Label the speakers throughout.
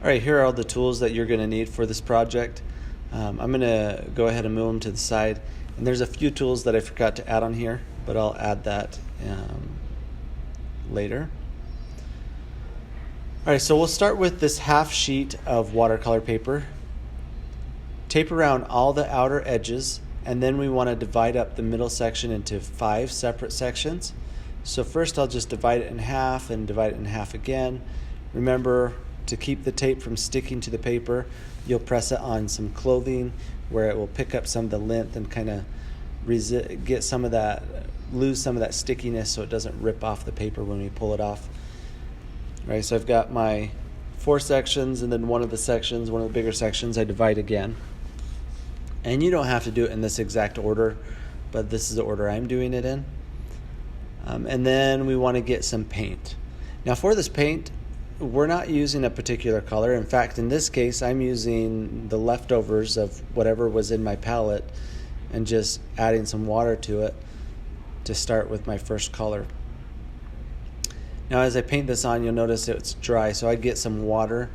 Speaker 1: All right, here are all the tools that you're going to need for this project. I'm going to go ahead and move them to the side. And there's a few tools that I forgot to add on here, but I'll add that later. All right, so we'll start with this half sheet of watercolor paper. Tape around all the outer edges, and then we want to divide up the middle section into 5 separate sections. So first I'll just divide it in half and divide it in half again. Remember, to keep the tape from sticking to the paper, you'll press it on some clothing where it will pick up some of the length and kind of get some of that, lose some of that stickiness so it doesn't rip off the paper when we pull it off. All right, so I've got my 4 sections, and then one of the bigger sections, I divide again. And you don't have to do it in this exact order, but this is the order I'm doing it in. And then we want to get some paint. Now for this paint, we're not using a particular color. In fact, in this case, I'm using the leftovers of whatever was in my palette and just adding some water to it to start with my first color. Now as I paint this on, you'll notice it's dry, so I get some water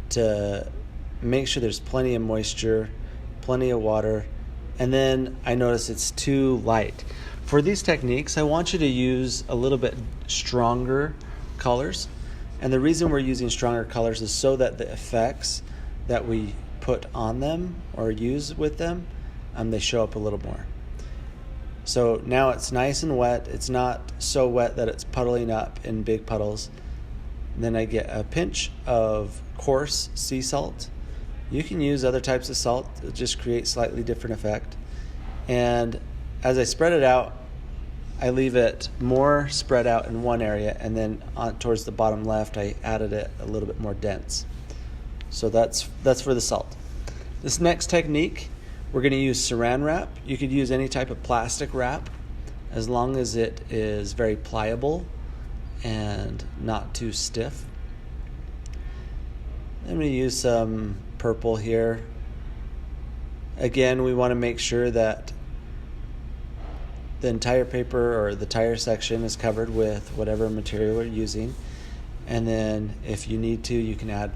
Speaker 1: to make sure there's plenty of moisture, plenty of water, and then I notice it's too light. For these techniques, I want you to use a little bit stronger colors. And the reason we're using stronger colors is so that the effects that we put on them or use with them, they show up a little more. So now it's nice and wet. It's not so wet that it's puddling up in big puddles. And then I get a pinch of coarse sea salt. You can use other types of salt. It'll just create slightly different effect. And as I spread it out, I leave it more spread out in one area, and then towards the bottom left, I added it a little bit more dense. So that's for the salt. This next technique, we're going to use saran wrap. You could use any type of plastic wrap as long as it is very pliable and not too stiff. I'm going to use some purple here. Again, we want to make sure that the entire paper or the entire section is covered with whatever material we're using. And then if you need to, you can add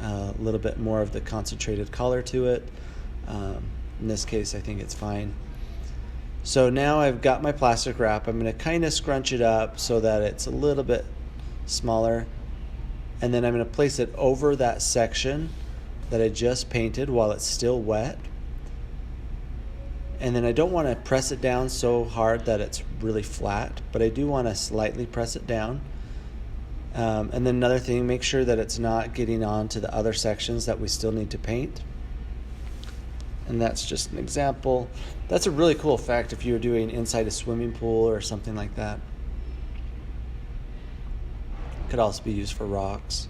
Speaker 1: a little bit more of the concentrated color to it. In this case, I think it's fine. So now I've got my plastic wrap. I'm going to kind of scrunch it up so that it's a little bit smaller. And then I'm going to place it over that section that I just painted while it's still wet. And then I don't want to press it down so hard that it's really flat, but I do want to slightly press it down. And then another thing, make sure that it's not getting on to the other sections that we still need to paint. And that's just an example. That's a really cool effect if you're doing inside a swimming pool or something like that. It could also be used for rocks.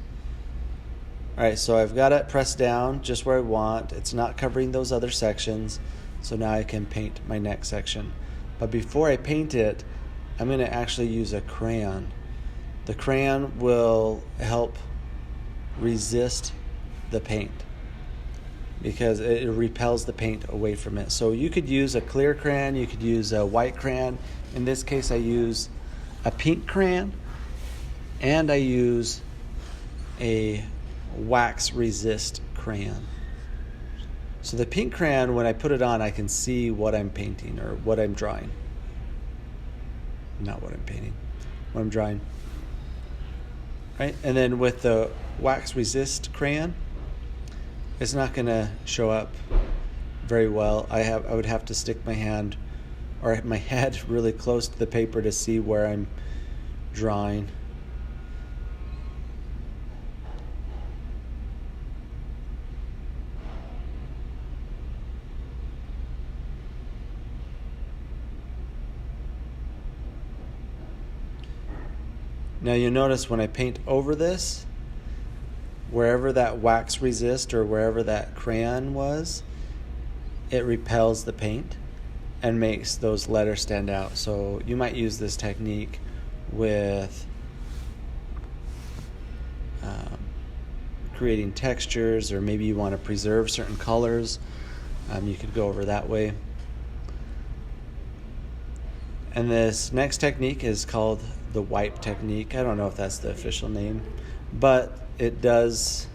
Speaker 1: All right, so I've got it pressed down just where I want. It's not covering those other sections. So now I can paint my next section. But before I paint it, I'm going to actually use a crayon. The crayon will help resist the paint because it repels the paint away from it. So you could use a clear crayon, you could use a white crayon. In this case, I use a pink crayon, and I use a wax resist crayon. So the pink crayon, when I put it on, I can see what I'm painting or what I'm drawing. Not what I'm painting, what I'm drawing. Right? And then with the wax resist crayon, it's not going to show up very well. I would have to stick my hand or my head really close to the paper to see where I'm drawing. Now you'll notice when I paint over this, wherever that wax resist or wherever that crayon was, it repels the paint and makes those letters stand out. So you might use this technique with creating textures, or maybe you want to preserve certain colors. You could go over that way. And this next technique is called the wipe technique. I don't know if that's the official name, but it does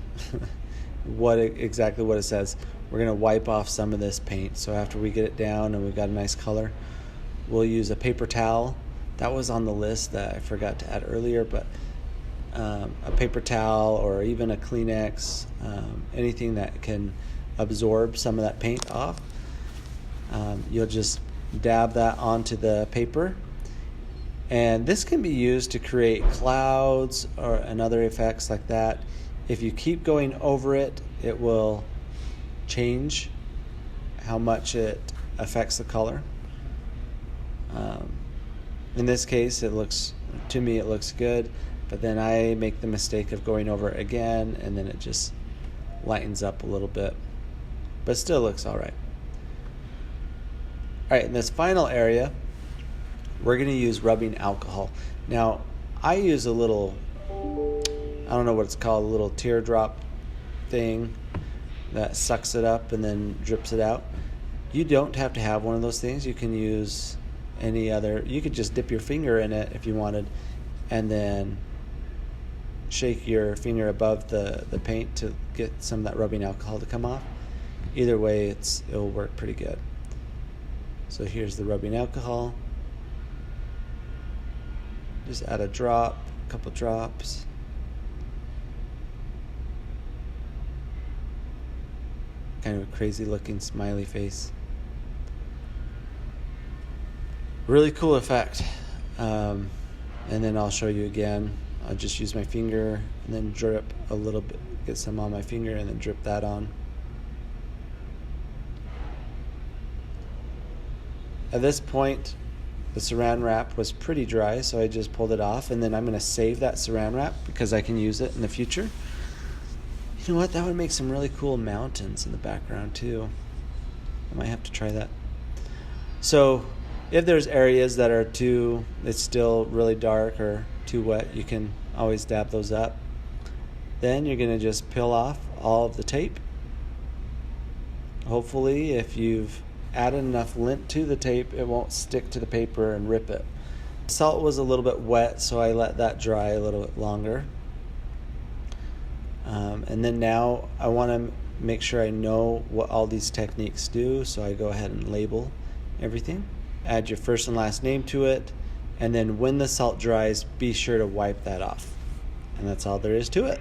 Speaker 1: exactly what it says. We're going to wipe off some of this paint. So after we get it down and we've got a nice color, we'll use a paper towel. That was on the list that I forgot to add earlier, but a paper towel or even a Kleenex, anything that can absorb some of that paint off. You'll just dab that onto the paper, and this can be used to create clouds and other effects like that. If you keep going over it, it will change how much it affects the color. In this case, to me it looks good, but then I make the mistake of going over it again, and then it just lightens up a little bit, but it still looks all right. All right, in this final area, we're going to use rubbing alcohol. Now, I use a little, I don't know what it's called, a little teardrop thing that sucks it up and then drips it out. You don't have to have one of those things. You can use any other. You could just dip your finger in it if you wanted, and then shake your finger above the paint to get some of that rubbing alcohol to come off. Either way, it'll work pretty good. So here's the rubbing alcohol. Just add a couple drops. Kind of a crazy looking smiley face. Really cool effect. And then I'll show you again. I'll just use my finger and then drip a little bit, get some on my finger and then drip that on. At this point, the saran wrap was pretty dry, so I just pulled it off, and then I'm going to save that saran wrap because I can use it in the future. You know what? That would make some really cool mountains in the background too. I might have to try that. So if there's areas that are it's still really dark or too wet, you can always dab those up. Then you're going to just peel off all of the tape. Hopefully, if you've added enough lint to the tape, it won't stick to the paper and rip it. Salt was a little bit wet, so I let that dry a little bit longer. And then now I want to make sure I know what all these techniques do, so I go ahead and label everything. Add your first and last name to it, and then when the salt dries, be sure to wipe that off. And that's all there is to it.